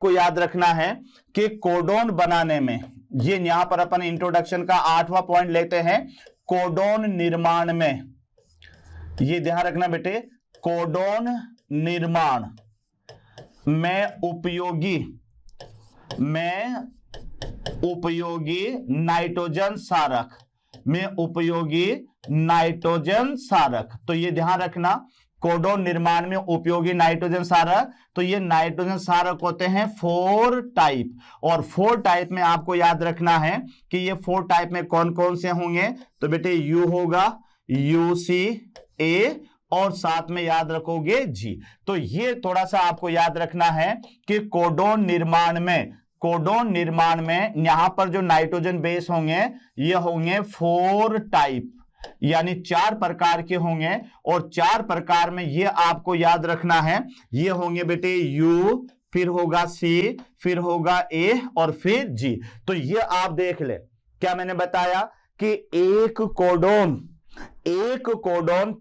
को याद रखना है कि कोडोन बनाने में, ये यहां पर अपन इंट्रोडक्शन का 8वां पॉइंट लेते हैं, कोडोन निर्माण में, ये ध्यान रखना बेटे, कोडोन निर्माण में उपयोगी नाइट्रोजन सारक, में उपयोगी नाइट्रोजन सारक। तो ये ध्यान रखना, कोडोन निर्माण में उपयोगी नाइट्रोजन सारक, तो ये नाइट्रोजन सारक होते हैं 4 टाइप, और 4 टाइप में आपको याद रखना है कि ये 4 टाइप में कौन कौन से होंगे। तो बेटे यू होगा, UCA, और साथ में याद रखोगे G। तो ये थोड़ा सा आपको याद रखना है कि कोडोन निर्माण में यहां पर जो नाइट्रोजन बेस होंगे ये होंगे 4 टाइप, यानी 4 प्रकार के होंगे, और 4 प्रकार में ये आपको याद रखना है, ये होंगे बेटे U, फिर होगा C, फिर होगा A, और फिर G। तो ये आप देख ले, क्या मैंने बताया कि एक कोडोन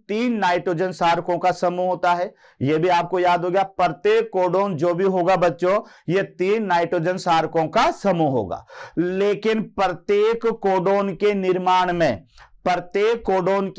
3 नाइट्रोजन सारकों का समूह होता है। यह भी आपको याद हो गया, प्रत्येक कोडोन जो भी होगा बच्चों, यह 3 नाइट्रोजन सारकों का समूह होगा। लेकिन प्रत्येक कोडोन के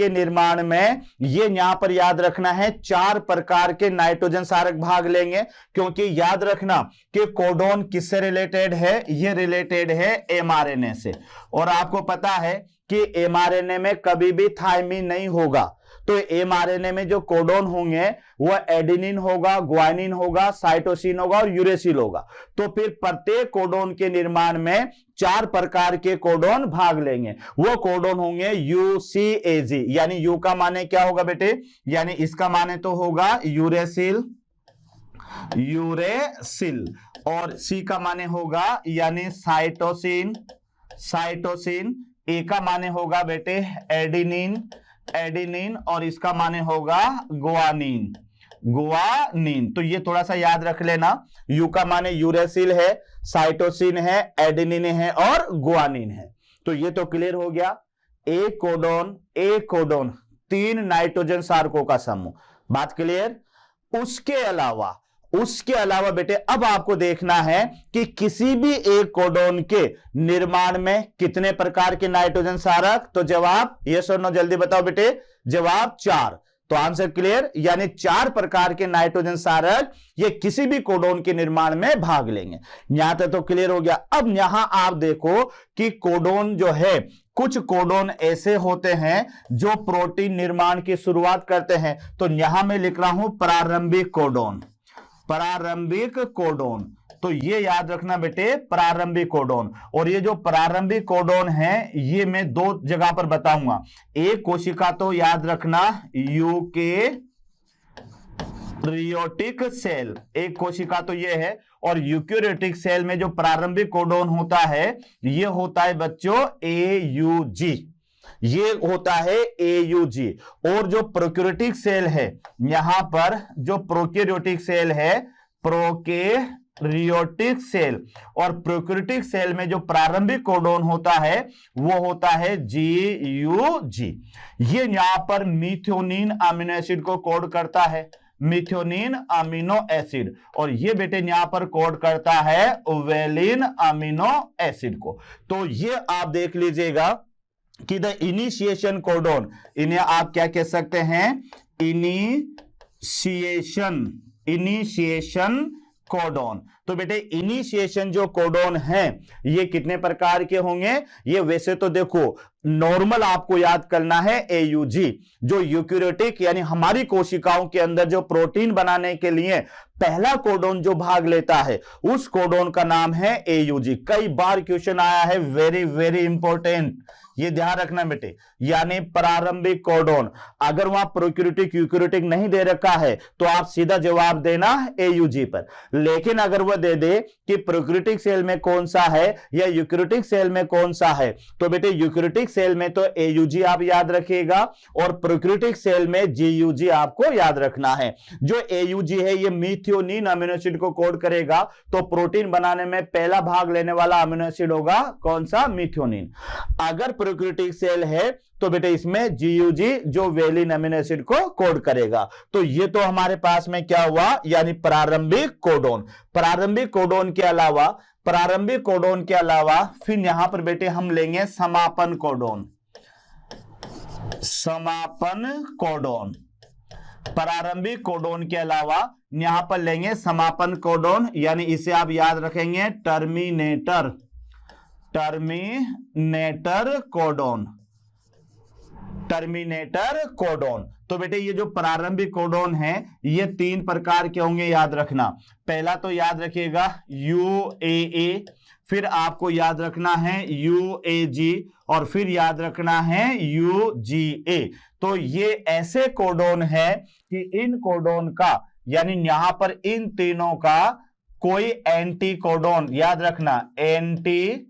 निर्माण में ये यहां पर याद रखना है 4 प्रकार के नाइट्रोजन सारक भाग लेंगे, क्योंकि याद रखना कि कोडोन किससे रिलेटेड है, ये रिलेटेड है mRNA से, और आपको पता है कि mRNA में कभी भी थायमीन नहीं होगा। तो mRNA में जो कोडोन होंगे वह एडेनिन होगा, ग्वानिन होगा, साइटोसिन होगा और यूरेसिल होगा। तो फिर प्रत्येक कोडोन के निर्माण में 4 प्रकार के कोडोन भाग लेंगे, वो कोडोन होंगे UCAG, यानी यू का माने क्या होगा बेटे, यानी इसका माने तो होगा यूरेसिल, और C का माने होगा यानी साइटोसिन, ए का माने होगा बेटे एडिनिन, और इसका माने होगा गुआनिन। तो ये थोड़ा सा याद रख लेना, यू का माने यूरेसिल है, साइटोसिन है, एडिनिन है और गुआनिन है। तो ये तो क्लियर हो गया, एक कोडोन 3 नाइट्रोजन सारकों का समूह, बात क्लियर। उसके अलावा बेटे अब आपको देखना है कि किसी भी एक कोडोन के निर्माण में कितने प्रकार के नाइट्रोजन सारक। तो जवाब यस और नो जल्दी बताओ बेटे, जवाब 4। तो आंसर क्लियर, यानी 4 प्रकार के नाइट्रोजन सारक ये किसी भी कोडोन के निर्माण में भाग लेंगे। यहां तक तो क्लियर हो गया। अब यहां आप देखो कि कोडोन जो है, कुछ कोडोन ऐसे होते हैं जो प्रोटीन निर्माण की शुरुआत करते हैं। तो यहां मैं लिख रहा हूं प्रारंभिक कोडोन। तो ये याद रखना बेटे, प्रारंभिक कोडोन। और ये जो प्रारंभिक कोडोन है ये मैं 2 जगह पर बताऊंगा। एक कोशिका तो याद रखना यूकेरियोटिक सेल, एक कोशिका तो ये है, और यूकेरियोटिक सेल में जो प्रारंभिक कोडोन होता है ये होता है बच्चों AUG, ये होता है AUG। और जो प्रोकैरियोटिक सेल है, यहां पर जो प्रोकैरियोटिक सेल है, प्रोकैरियोटिक सेल, और प्रोकैरियोटिक सेल में जो प्रारंभिक कोडोन होता है वो होता है GUG। ये यहां पर मिथ्योनिन अमीनो एसिड को कोड करता है, मिथ्योनिन अमीनो एसिड, और ये बेटे यहां पर कोड करता है वेलिन अमीनो एसिड को। तो ये आप देख लीजिएगा कि द इनिशिएशन कोडोन, इन्हें आप क्या कह सकते हैं, इनिशिएशन कोडोन। तो बेटे इनिशिएशन जो कोडोन है ये कितने प्रकार के होंगे, ये वैसे तो देखो नॉर्मल आपको याद करना है AUG, जो यूकेरियोटिक यानी हमारी कोशिकाओं के अंदर जो प्रोटीन बनाने के लिए पहला कोडोन जो भाग लेता है उस कोडोन का नाम है AUG। कई बार क्वेश्चन आया है, वेरी वेरी इंपॉर्टेंट, ये ध्यान रखना बेटे, यानी प्रारंभिक कोडोन। अगर वहां प्रोकैरियोटिक यूकेरियोटिक नहीं दे रखा है तो आप सीधा जवाब देना AUG पर। लेकिन अगर वह दे दे कि प्रोकैरियोटिक सेल में कौन सा है या यूकेरियोटिक सेल में कौन सा है, तो बेटे यूकेरियोटिक सेल में तो AUG आप याद रखिएगा, और प्रोकैरियोटिक सेल में GUG आपको याद रखना है। जो AUG है ये मिथ्योनिन अमीनो एसिड को कोड करेगा, तो प्रोटीन बनाने में पहला भाग लेने वाला अमीनो एसिड होगा कौन सा, मिथ्योनिन। अगर प्रोकैरियोटिक सेल है तो बेटे इसमें जीयूजी जो वेलिन अमीनो एसिड को कोड करेगा। तो ये तो हमारे पास में क्या हुआ, यानी प्रारंभिक कोडोन। प्रारंभिक कोडोन के अलावा फिर यहां पर बेटे हम लेंगे समापन कोडोन। प्रारंभिक कोडोन के अलावा यहां पर लेंगे समापन कोडोन, यानी इसे आप याद रखेंगे टर्मिनेटर कोडोन। तो बेटे ये जो प्रारंभिक कोडोन है ये 3 प्रकार के होंगे, याद रखना। पहला तो याद रखिएगा UAA, फिर आपको याद रखना है UAG, और फिर याद रखना है UGA। तो ये ऐसे कोडोन है कि इन कोडोन का, यानी यहां पर इन तीनों का कोई एंटी कोडोन, याद रखना एंटी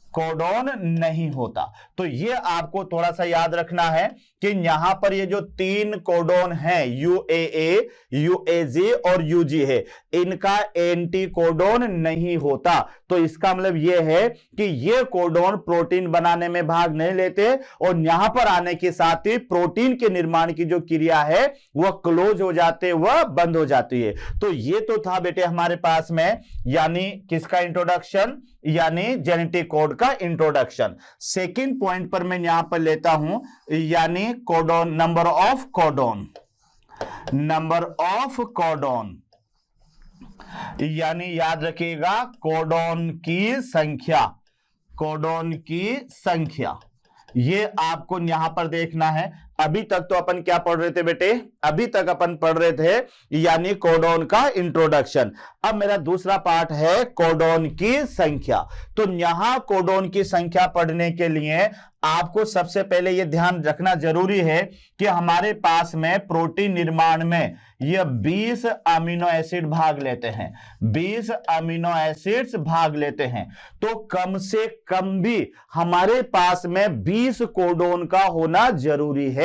कोडोन नहीं होता। तो ये आपको थोड़ा सा याद रखना है कि यहां पर ये जो 3 कोडोन हैं UAA, UAG और UG है, इनका एंटी कोडोन नहीं होता। तो इसका मतलब ये है कि ये कोडोन प्रोटीन बनाने में भाग नहीं लेते, और यहां पर आने के साथ ही प्रोटीन के निर्माण की जो क्रिया है वह क्लोज हो जाते, वह बंद हो जाती है। तो ये तो था बेटे हमारे पास में, यानी किसका इंट्रोडक्शन, यानी जेनेटिक कोड का इंट्रोडक्शन। सेकंड पॉइंट पर मैं यहां पर लेता हूं, यानी कोडोन, नंबर ऑफ कोडोन, यानी याद रखिएगा कोडोन की संख्या। ये आपको यहां पर देखना है। अभी तक तो अपन क्या पढ़ रहे थे बेटे, अभी तक अपन पढ़ रहे थे यानी कोडोन का इंट्रोडक्शन। अब मेरा दूसरा पार्ट है कोडोन की संख्या। तो यहां कोडोन की संख्या पढ़ने के लिए आपको सबसे पहले यह ध्यान रखना जरूरी है कि हमारे पास में प्रोटीन निर्माण में यह 20 अमीनो एसिड भाग लेते हैं, 20 अमीनो एसिड्स भाग लेते हैं। तो कम से कम भी हमारे पास में 20 कोडोन का होना जरूरी है।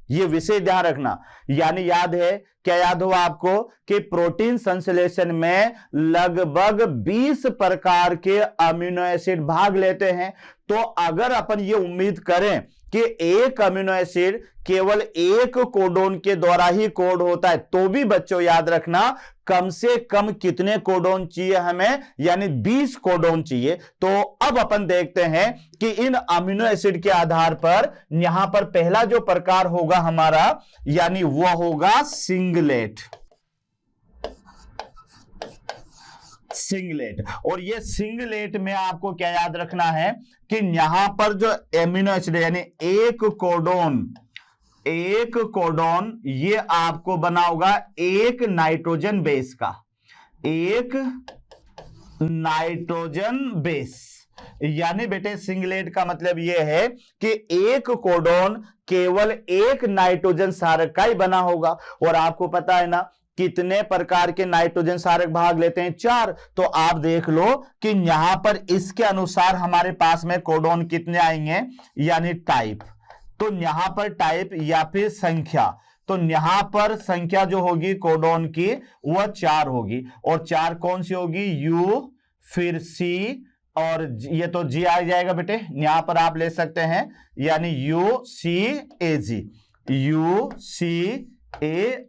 ये विषय ध्यान रखना। यानी याद है, क्या याद हुआ आपको कि प्रोटीन संश्लेषण में लगभग 20 प्रकार के अमीनो एसिड भाग लेते हैं। तो अगर अपन ये उम्मीद करें कि एक अमीनो एसिड केवल एक कोडोन के द्वारा ही कोड होता है, तो भी बच्चों याद रखना कम से कम कितने कोडोन चाहिए हमें, यानी 20 कोडोन चाहिए। तो अब अपन देखते हैं कि इन अमीनो एसिड के आधार पर यहां पर पहला जो प्रकार होगा हमारा, यानी वह होगा सिंगलेट। और ये सिंगलेट में आपको क्या याद रखना है कि यहां पर जो एमिनो एसिड यानी एक कोडोन ये आपको बना होगा एक नाइट्रोजन बेस का, एक नाइट्रोजन बेस। यानी बेटे सिंगलेट का मतलब यह है कि एक कोडोन केवल एक नाइट्रोजन क्षारक का ही बना होगा। और आपको पता है ना कितने प्रकार के नाइट्रोजन क्षारक भाग लेते हैं, 4। तो आप देख लो कि यहां पर इसके अनुसार हमारे पास में कोडोन कितने आएंगे, यानी टाइप। तो यहां पर टाइप या फिर संख्या, तो यहां पर संख्या जो होगी कोडोन की वह 4 होगी। और 4 कौन सी होगी, U, फिर C, और ये तो G आ जाएगा बेटे, यहां पर आप ले सकते हैं, यानी UCAG, UCA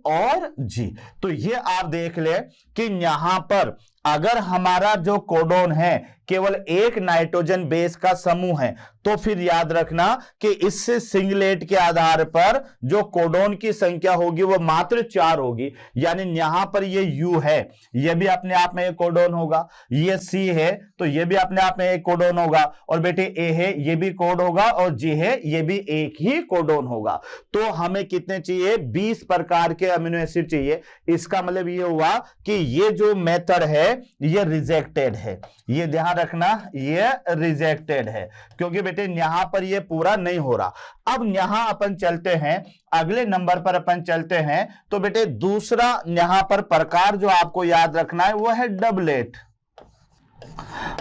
और G। तो ये आप देख ले कि यहां पर अगर हमारा जो कोडोन है केवल एक नाइट्रोजन बेस का समूह है, तो फिर याद रखना कि इससे सिंगलेट के आधार पर जो कोडोन की संख्या होगी वो मात्र 4 होगी। यानी यहां पर ये U है, ये भी अपने आप में एक कोडोन होगा, ये C है तो ये भी अपने आप में एक कोडोन होगा, और बेटे A है ये भी कोड होगा, और G है ये भी एक ही कोडोन होगा। तो हमें कितने चाहिए, 20 प्रकार के अमीनो एसिड चाहिए। इसका मतलब ये हुआ कि ये जो मेथड है ये रिजेक्टेड है, ये ध्यान रखना, ये रिजेक्टेड है, क्योंकि बेटे यहां पर ये पूरा नहीं हो रहा। अब यहां अपन चलते हैं, अगले नंबर पर अपन चलते हैं। तो बेटे दूसरा यहां पर प्रकार जो आपको याद रखना है वह है डबलेट,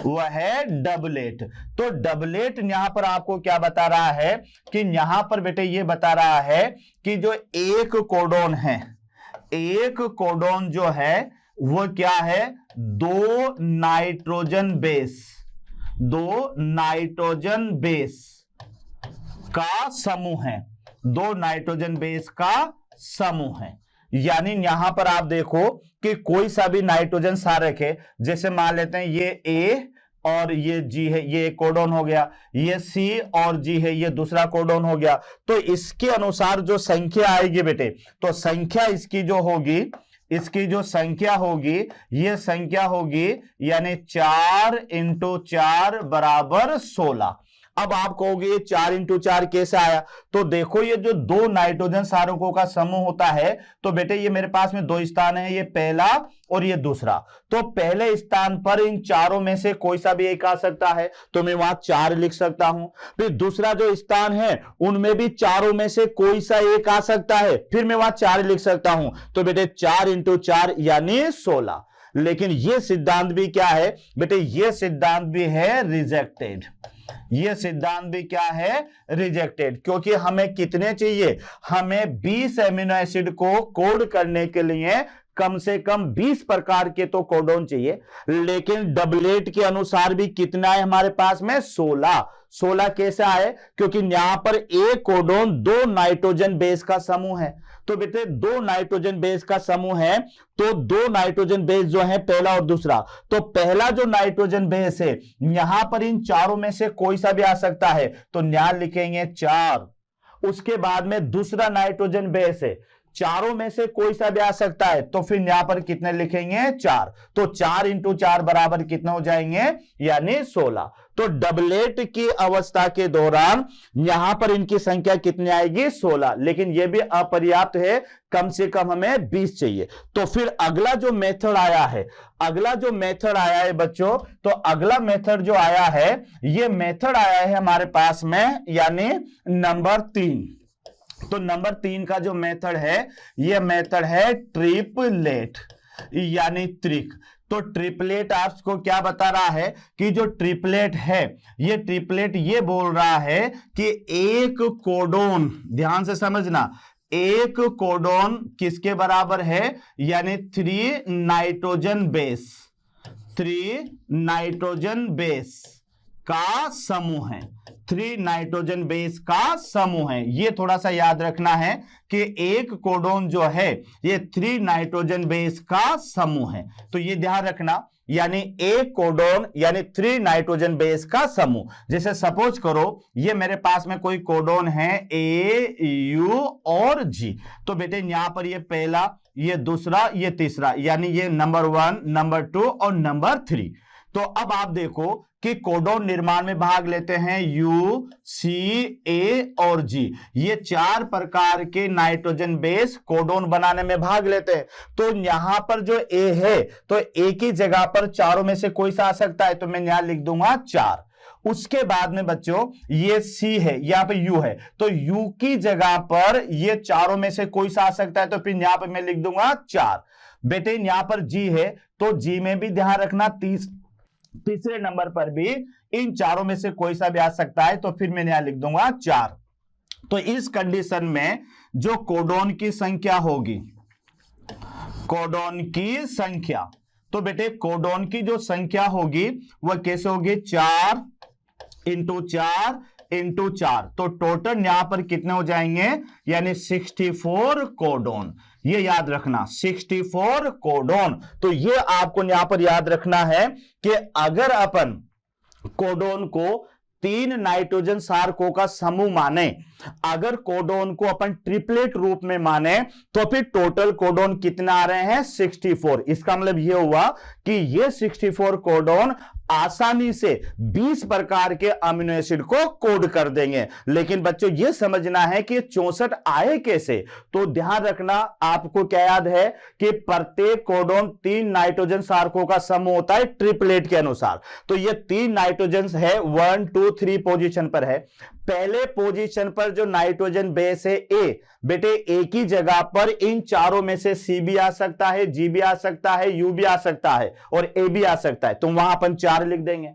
वह है डबलेट। तो डबलेट यहां पर आपको क्या बता रहा है कि यहां पर बेटे ये बता रहा है कि जो एक कोडोन है, एक कोडोन जो है वो क्या है, 2 नाइट्रोजन बेस, 2 नाइट्रोजन बेस, का समूह है, दो नाइट्रोजन बेस का समूह है। यानी यहां पर आप देखो कि कोई सा भी नाइट्रोजन सारक है, जैसे मान लेते हैं ये ए और ये जी है, ये कोडोन हो गया, ये सी और जी है, ये दूसरा कोडोन हो गया। तो इसके अनुसार जो संख्या आएगी बेटे, तो संख्या इसकी जो होगी, इसकी जो संख्या होगी, ये संख्या होगी यानी 4 × 4 = 16। अब आप कहोगे ये 4 × 4 कैसे आया? तो देखो ये जो दो नाइट्रोजन सारकों का समूह होता है, तो बेटे ये मेरे पास में दो स्थान है, ये पहला और ये दूसरा। तो पहले स्थान पर इन चारों में से कोई सा भी एक आ सकता है, तो मैं वहां 4 लिख सकता हूं। फिर दूसरा जो स्थान है उनमें भी चारों में से कोई सा एक आ सकता है, फिर मैं वहां 4 लिख सकता हूं। तो बेटे 4 × 4 यानी 16। लेकिन ये सिद्धांत भी क्या है बेटे? ये सिद्धांत भी है रिजेक्टेड। ये सिद्धांत भी क्या है? रिजेक्टेड। क्योंकि हमें कितने चाहिए? हमें 20 एमिनो एसिड को कोड करने के लिए कम से कम 20 प्रकार के तो कोडोन चाहिए। लेकिन डबलेट के अनुसार भी कितना है हमारे पास में? 16। 16 कैसे आए? क्योंकि यहां पर एक कोडोन दो नाइट्रोजन बेस का समूह है। तो बेटे दो नाइट्रोजन बेस का समूह है, तो दो नाइट्रोजन बेस जो है पहला और दूसरा, तो पहला जो नाइट्रोजन बेस है यहां पर इन चारों में से कोई सा भी आ सकता है, तो यहां लिखेंगे 4। उसके बाद में दूसरा नाइट्रोजन बेस है, चारों में से कोई सा भी आ सकता है, तो फिर यहां पर कितने लिखेंगे? 4। तो 4 × 4 बराबर कितने हो जाएंगे? यानी 16। तो डबलेट की अवस्था के दौरान यहां पर इनकी संख्या कितनी आएगी? 16। लेकिन यह भी अपर्याप्त है, कम से कम हमें 20 चाहिए। तो फिर अगला जो मेथड आया है, अगला जो मेथड आया है बच्चों, तो अगला मेथड जो आया है, यह मेथड आया है हमारे पास में यानी नंबर 3। तो नंबर 3 का जो मेथड है, यह मेथड है ट्रिपलेट यानी त्रिक। तो ट्रिपलेट आपको क्या बता रहा है कि जो ट्रिपलेट है, ये ट्रिपलेट ये बोल रहा है कि एक कोडोन, ध्यान से समझना, एक कोडोन किसके बराबर है? यानी 3 नाइट्रोजन बेस, 3 नाइट्रोजन बेस का समूह है। 3 नाइट्रोजन बेस का समूह है। ये थोड़ा सा याद रखना है कि एक कोडोन जो है ये 3 नाइट्रोजन बेस का समूह है। तो ये ध्यान रखना, यानी एक कोडोन यानी 3 नाइट्रोजन बेस का समूह। जैसे सपोज करो ये मेरे पास में कोई कोडोन है ए, यू और जी। तो बेटे यहां पर ये पहला, ये दूसरा, ये तीसरा, यानी ये नंबर 1, नंबर 2 और नंबर 3। तो अब आप देखो कि कोडोन निर्माण में भाग लेते हैं यू, सी, ए और जी। ये 4 प्रकार के नाइट्रोजन बेस कोडोन बनाने में भाग लेते हैं। तो यहां पर जो ए है, तो एक ही जगह पर चारों में से कोई सा आ सकता है, तो मैं यहां लिख दूंगा 4। उसके बाद में बच्चों ये सी है, यहां पे यू है, तो यू की जगह पर ये चारों में से कोई सा आ सकता है, तो फिर यहां पर मैं लिख दूंगा 4। बेटे यहां पर जी है, तो जी में भी ध्यान रखना तीसरे नंबर पर भी इन चारों में से कोई सा भी आ सकता है, तो फिर मैं यहां लिख दूंगा 4। तो इस कंडीशन में जो कोडोन की संख्या होगी, कोडोन की संख्या, तो बेटे कोडोन की जो संख्या होगी वह कैसे होगी? 4 × 4 × 4। तो टोटल यहां पर कितने हो जाएंगे? यानी 64 कोडोन। ये याद रखना, 64 कोडोन। तो ये आपको यहां पर याद रखना है कि अगर अपन कोडोन को 3 नाइट्रोजन सारकों का समूह माने, अगर कोडोन को अपन ट्रिपलेट रूप में माने, तो फिर टोटल कोडोन कितना आ रहे हैं? 64। इसका मतलब यह हुआ कि ये 64 कोडोन आसानी से 20 प्रकार के अमीनो एसिड को कोड कर देंगे। लेकिन बच्चों यह समझना है कि 64 आए कैसे। तो ध्यान रखना, आपको क्या याद है कि प्रत्येक कोडोन 3 नाइट्रोजन सारकों का समूह होता है ट्रिपलेट के अनुसार। तो ये 3 नाइट्रोजन है, 1, 2, 3 पोजीशन पर है। पहले पोजीशन पर जो नाइट्रोजन बेस है ए, बेटे एक ही जगह पर इन चारों में से सी भी आ सकता है, जी भी आ सकता है, यू भी आ सकता है और ए भी आ सकता है, तो वहां अपन 4 लिख देंगे।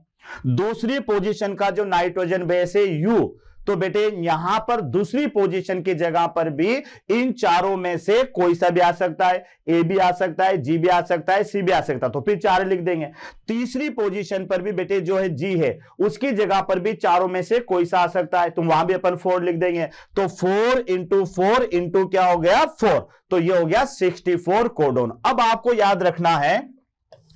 दूसरी पोजीशन का जो नाइट्रोजन बेस है यू, तो बेटे यहां पर दूसरी पोजीशन की जगह पर भी इन चारों में से कोई सा भी आ सकता है, ए भी आ सकता है, जी भी आ सकता है, सी भी आ सकता है, तो फिर 4 लिख देंगे। तीसरी पोजीशन पर भी बेटे जो है जी है, उसकी जगह पर भी चारों में से कोई सा आ सकता है, तो वहां भी अपन 4 लिख देंगे। तो 4 इंटू 4 इंटू क्या हो गया 4, तो ये हो गया 64 कोडोन। अब आपको याद रखना है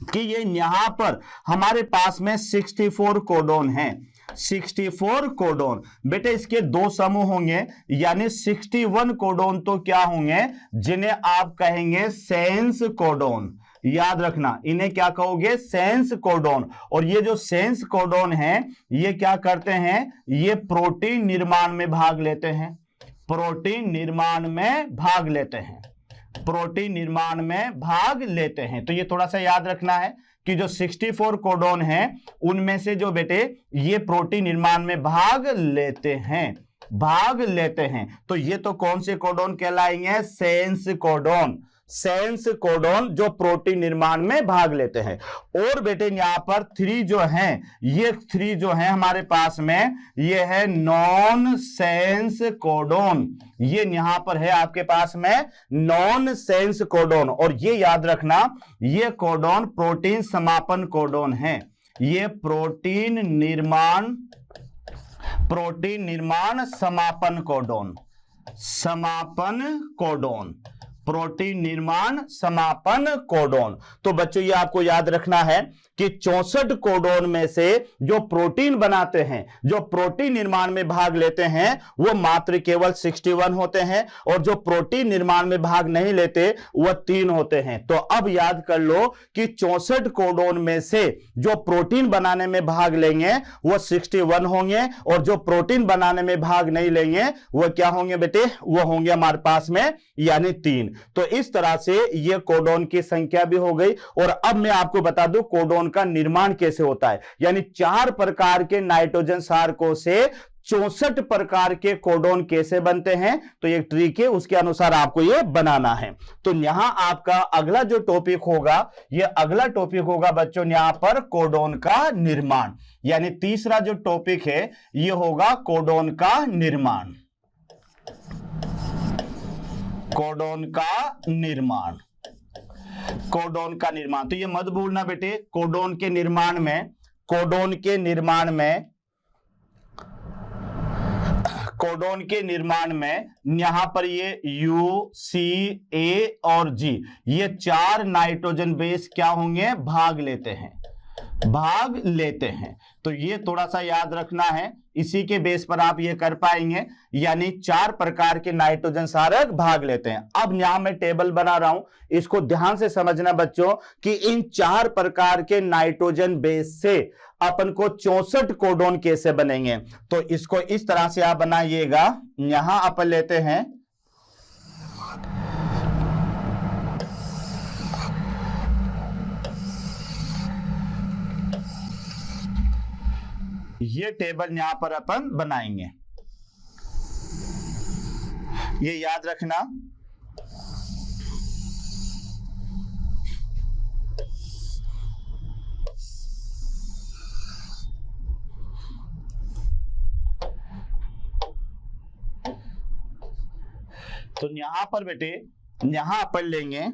कि ये यहां पर हमारे पास में 64 कोडोन है, 64 कोडोन। बेटे इसके दो समूह होंगे, यानी 61 कोडोन तो क्या होंगे, जिन्हें आप कहेंगे सेंस कोडोन। याद रखना, इन्हें क्या कहोगे, सेंस कोडोन। और ये जो सेंस कोडोन है, ये क्या करते हैं, ये प्रोटीन निर्माण में भाग लेते हैं, प्रोटीन निर्माण में भाग लेते हैं, प्रोटीन निर्माण में भाग लेते हैं। तो ये थोड़ा सा याद रखना है कि जो 64 कोडोन हैं उनमें से जो बेटे ये प्रोटीन निर्माण में भाग लेते हैं, भाग लेते हैं, तो ये तो कौन से कोडोन कहलाएंगे, सेंस कोडोन, सेंस कोडोन जो प्रोटीन निर्माण में भाग लेते हैं। और बेटे यहां पर 3 जो हैं, ये 3 जो हैं हमारे पास में, ये है नॉन सेंस कोडोन, ये यहां पर है आपके पास में नॉन सेंस कोडोन। और ये याद रखना, ये कोडोन प्रोटीन समापन कोडोन है, ये प्रोटीन निर्माण समापन कोडोन, समापन कोडोन, प्रोटीन निर्माण समापन कोडोन। तो बच्चों ये आपको याद रखना है कि 64 कोडोन में से जो प्रोटीन बनाते हैं, जो प्रोटीन निर्माण में भाग लेते हैं, वो मात्र केवल 61 होते हैं, और जो प्रोटीन निर्माण में भाग नहीं लेते वह 3 होते हैं। तो अब याद कर लो कि 64 कोडोन में से जो प्रोटीन बनाने में भाग लेंगे वो 61 होंगे, और जो प्रोटीन बनाने में भाग नहीं लेंगे वो क्या होंगे बेटे, वो होंगे हमारे पास में यानी 3। तो इस तरह से ये कोडोन की संख्या भी हो गई। और अब मैं आपको बता दूं कोडोन का निर्माण कैसे होता है, यानी 4 प्रकार के नाइट्रोजन सारकों से 64 प्रकार के कोडोन कैसे बनते हैं, तो एक ट्रिक है, उसके अनुसार आपको ये बनाना है। तो यहां आपका अगला जो टॉपिक होगा, ये अगला टॉपिक होगा बच्चों यहां पर कोडोन का निर्माण, यानी तीसरा जो टॉपिक है ये होगा कोडोन का निर्माण, कोडोन का निर्माण, कोडोन का निर्माण। तो ये मत भूलना बेटे, कोडोन के निर्माण में, कोडोन के निर्माण में, कोडोन के निर्माण में यहां पर ये U, C, A और G, ये 4 नाइट्रोजन बेस क्या होंगे, भाग लेते हैं, भाग लेते हैं। तो ये थोड़ा सा याद रखना है, इसी के बेस पर आप ये कर पाएंगे, यानी 4 प्रकार के नाइट्रोजन सारक भाग लेते हैं। अब यहां मैं टेबल बना रहा हूं, इसको ध्यान से समझना बच्चों कि इन 4 प्रकार के नाइट्रोजन बेस से अपन को 64 कोडोन कैसे बनेंगे। तो इसको इस तरह से आप बनाइएगा, यहां अपन लेते हैं ये टेबल, यहां पर अपन बनाएंगे, ये याद रखना। तो यहां पर बेटे, यहां अपन लेंगे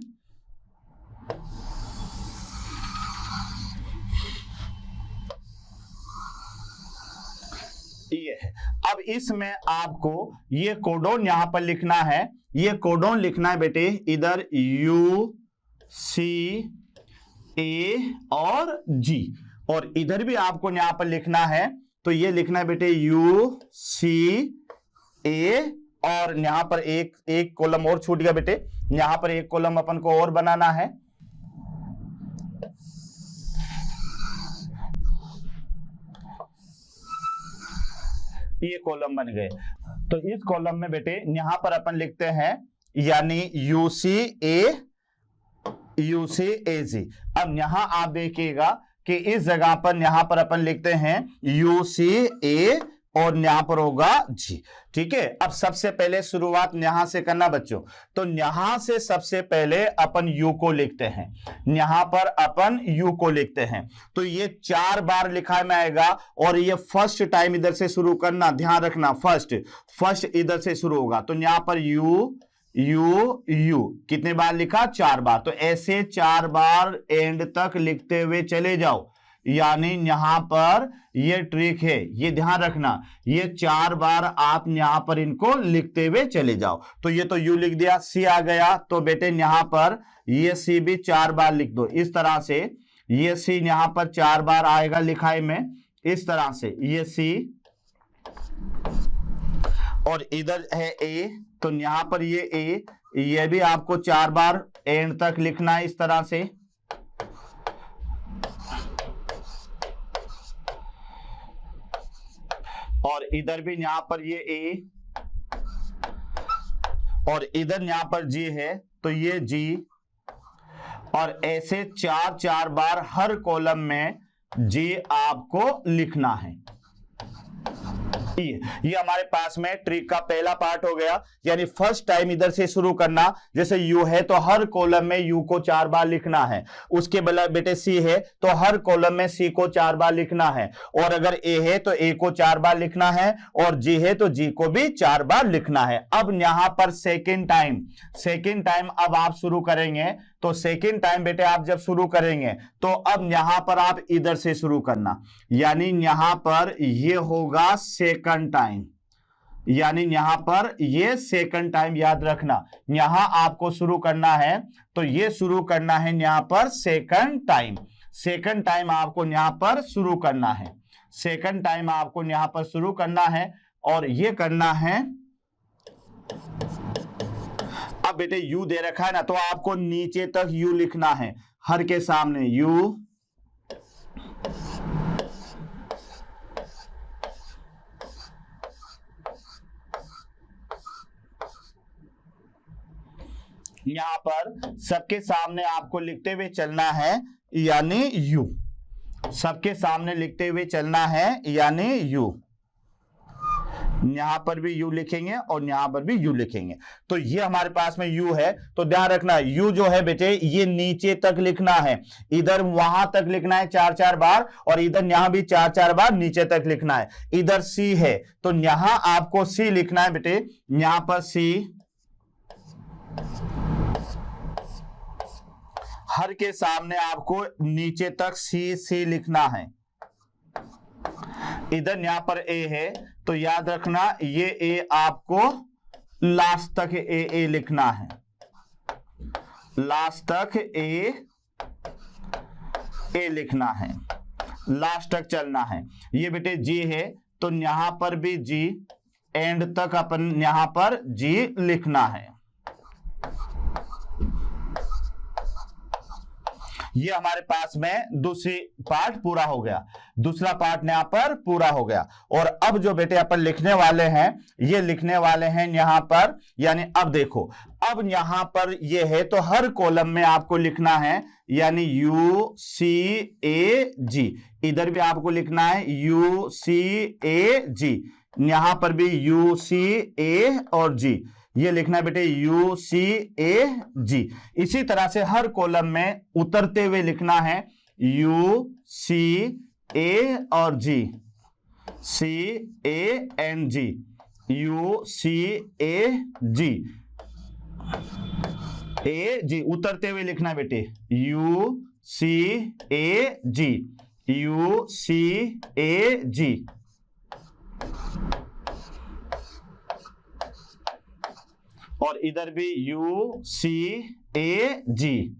ये है। अब इसमें आपको ये कोडोन यहां पर लिखना है, ये कोडोन लिखना है बेटे इधर U, C, A और G, और इधर भी आपको यहां पर लिखना है, तो ये लिखना है बेटे U, C, A, और यहां पर एक कॉलम और छूट गया बेटे, यहां पर एक कॉलम अपन को और बनाना है। ये कॉलम बन गए। तो इस कॉलम में बेटे यहां पर अपन लिखते हैं यानी UCA, UCAG। अब यहां आप देखिएगा कि इस जगह पर यहां पर अपन लिखते हैं UCA और यहां पर होगा जी। ठीक है, अब सबसे पहले शुरुआत यहां से करना बच्चों। तो यहां से सबसे पहले अपन यू को लिखते हैं, यहां पर अपन यू को लिखते हैं। तो ये 4 बार लिखा में आएगा और ये फर्स्ट टाइम इधर से शुरू करना, ध्यान रखना, फर्स्ट इधर से शुरू होगा। तो यहां पर यू यू यू कितने बार लिखा? 4 बार। तो ऐसे 4 बार एंड तक लिखते हुए चले जाओ, यानी यहां पर ये ट्रिक है, ये ध्यान रखना, ये 4 बार आप यहां पर इनको लिखते हुए चले जाओ। तो ये तो यू लिख दिया, सी आ गया, तो बेटे यहां पर ये सी भी 4 बार लिख दो इस तरह से। ये सी यहां पर 4 बार आएगा लिखाई में इस तरह से, ये सी, और इधर है ए, तो यहां पर ये ए, ये भी आपको 4 बार एंड तक लिखना है इस तरह से। और इधर भी यहां पर ये ए, और इधर यहां पर जी है, तो ये जी, और ऐसे 4 बार हर कॉलम में जी आपको लिखना है। ये हमारे पास में ट्रिक का पहला पार्ट हो गया, यानी फर्स्ट टाइम इधर से शुरू करना। जैसे यू है तो हर कॉलम में यू को 4 बार लिखना है, उसके बेटे सी है तो हर कॉलम में सी को 4 बार लिखना है, और अगर ए है तो ए को 4 बार लिखना है, और जी है तो जी को भी 4 बार लिखना है। अब यहां पर सेकेंड टाइम अब आप शुरू करेंगे, तो सेकेंड टाइम बेटे आप जब शुरू करेंगे तो अब यहां पर आप इधर से शुरू करना, यानी यहां पर ये होगा सेकंड टाइम, यानी यहां पर ये सेकंड टाइम, याद रखना यहां आपको शुरू करना है, तो ये शुरू करना है यहां पर सेकंड टाइम आपको यहां पर शुरू करना है, सेकंड टाइम आपको यहां पर शुरू करना है, और ये करना है। अब बेटे यू दे रखा है ना, तो आपको नीचे तक यू लिखना है, हर के सामने यू, यहां पर सबके सामने आपको लिखते हुए चलना है, यानी यू, सबके सामने लिखते हुए चलना है, यानी यू। यहां पर भी यू लिखेंगे और यहां पर भी यू लिखेंगे। तो ये हमारे पास में यू है, तो ध्यान रखना यू जो है बेटे ये नीचे तक लिखना है, इधर वहां तक लिखना है 4 बार, और इधर यहां भी 4 बार नीचे तक लिखना है। इधर सी है तो यहां आपको सी लिखना है बेटे, यहां पर सी, हर के सामने आपको नीचे तक सी लिखना है। इधर यहां पर ए है, तो याद रखना ये ए आपको लास्ट तक ए लिखना है, लास्ट तक ए लिखना है, लास्ट तक चलना है। ये बेटे जी है तो यहां पर भी जी, एंड तक अपन यहां पर जी लिखना है। ये हमारे पास में दूसरी पार्ट पूरा हो गया, दूसरा पार्ट यहां पर पूरा हो गया। और अब जो बेटे अपन लिखने वाले हैं, ये लिखने वाले हैं यहां पर, यानी अब देखो, अब यहां पर ये है तो हर कॉलम में आपको लिखना है, यानी यू सी ए जी, इधर भी आपको लिखना है यू सी ए जी, यहां पर भी यू सी ए और जी, ये लिखना है बेटे यू सी ए जी। इसी तरह से हर कॉलम में उतरते हुए लिखना है यू सी ए और जी, सी A N G, you see ए जी, उतरते हुए लिखना है बेटे you see A ji, you see ए जी। और इधर भी यू सी ए जी।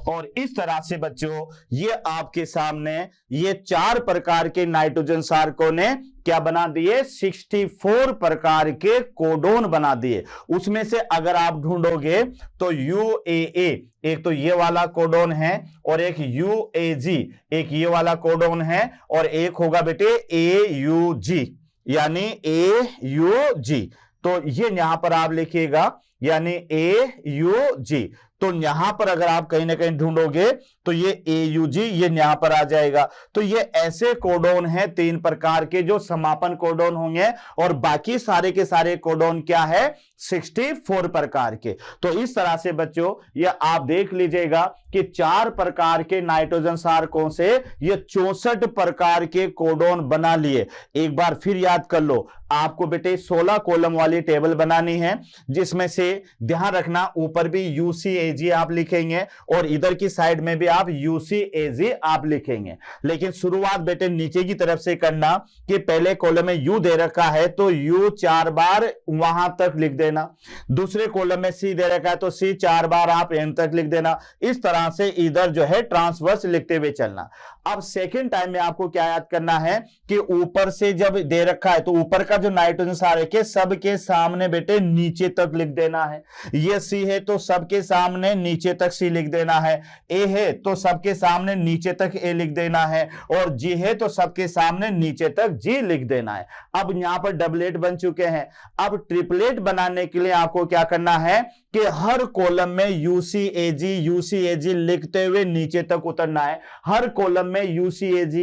और इस तरह से बच्चों ये आपके सामने ये 4 प्रकार के नाइट्रोजन क्षारकों ने क्या बना दिए, 64 प्रकार के कोडोन बना दिए। उसमें से अगर आप ढूंढोगे तो UAA एक तो ये वाला कोडोन है, और एक UAG एक ये वाला कोडोन है, और एक होगा बेटे AUG यानी AUG। तो ये यहां पर आप लिखिएगा यानी AUG। तो यहां पर अगर आप कहीं ना कहीं ढूंढोगे तो ये AUG ये यहां पर आ जाएगा। तो ये ऐसे कोडोन हैं 3 प्रकार के जो समापन कोडोन होंगे, और बाकी सारे के सारे कोडोन क्या है 64 प्रकार के। तो इस तरह से बच्चों ये आप देख लीजिएगा कि 4 प्रकार के नाइट्रोजन क्षारकों से ये 64 प्रकार के कोडोन बना लिए। एक बार फिर याद कर लो, आपको बेटे 16 कॉलम वाली टेबल बनानी है, जिसमें से ध्यान रखना ऊपर भी UCAG आप लिखेंगे और इधर की साइड में भी आप UCAG आप लिखेंगे। लेकिन शुरुआत बेटे नीचे की तरफ से करना कि पहले कॉलम में U दे रखा है तो U 4 बार वहां तक लिख देना, दूसरे कॉलम में C दे रखा है तो C 4 बार आप एंड तक लिख देना। इस तरह से इधर जो है ट्रांसवर्स लिखते हुए चलना। अब सेकंड टाइम में आपको क्या याद करना है कि ऊपर से जब दे रखा है तो ऊपर का जो नाइट्रोजन क्षारक है सबके सामने बेटे नीचे तक लिख देना है। ये C है तो सबके सामने नीचे तक C लिख देना है, A है तो सबके सामने नीचे तक A लिख देना है, और G है तो सबके सामने नीचे तक G लिख देना है। अब यहां पर डबलेट बन चुके हैं। अब ट्रिपलेट बनाने के लिए आपको क्या करना है कि हर कॉलम में UCAG लिखते हुए नीचे तक उतरना है। हर कॉलम में UCAG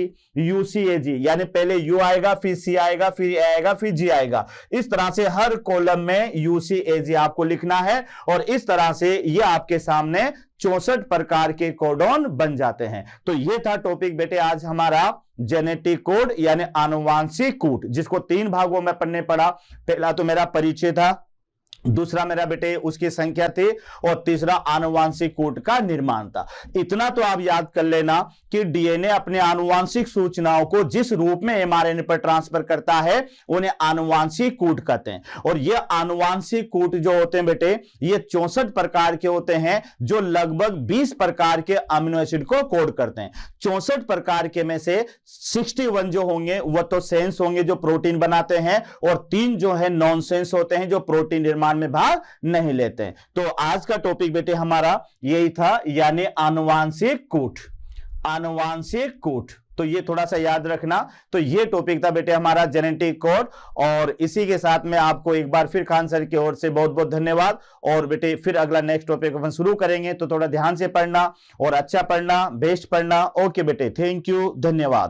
यानी पहले U आएगा, फिर C आएगा, फिर A आएगा, फिर G आएगा। इस तरह से हर कॉलम में UCAG आपको लिखना है, और इस तरह से ये आपके सामने 64 प्रकार के कोडोन बन जाते हैं। तो ये था टॉपिक बेटे आज हमारा जेनेटिक कोड यानी आनुवांशिक कोड, जिसको 3 भागों में पढ़ने पड़ा। पहला तो मेरा परिचय था, दूसरा मेरा बेटे उसकी संख्या थी, और तीसरा आनुवांशिक कोड का निर्माण था। इतना तो आप याद कर लेना कि डीएनए अपने आनुवांशिक सूचनाओं को जिस रूप में एमआरएनए पर ट्रांसफर करता है उन्हें आनुवांशिक कोड कहते हैं। और ये आनुवांशिक कोड जो होते हैं बेटे ये 64 प्रकार के होते हैं, जो लगभग 20 प्रकार के अमीनो एसिड को कोड करते हैं। 64 प्रकार के में से 61 जो होंगे वह तो सेंस होंगे जो प्रोटीन बनाते हैं, और 3 जो है नॉन सेंस होते हैं जो प्रोटीन निर्माण में भाग नहीं लेते हैं। तो आज का टॉपिक बेटे हमारा यही था, यानी आनुवांशिक कोड। आनुवांशिक कोड तो ये थोड़ा सा याद रखना। तो ये टॉपिक था बेटे हमारा जेनेटिक कोड, और इसी के साथ में आपको एक बार फिर खान सर की ओर से बहुत बहुत धन्यवाद। और बेटे फिर अगला नेक्स्ट टॉपिक अपन शुरू करेंगे, तो थोड़ा ध्यान से पढ़ना और अच्छा पढ़ना, बेस्ट पढ़ना। ओके बेटे, थैंक यू, धन्यवाद।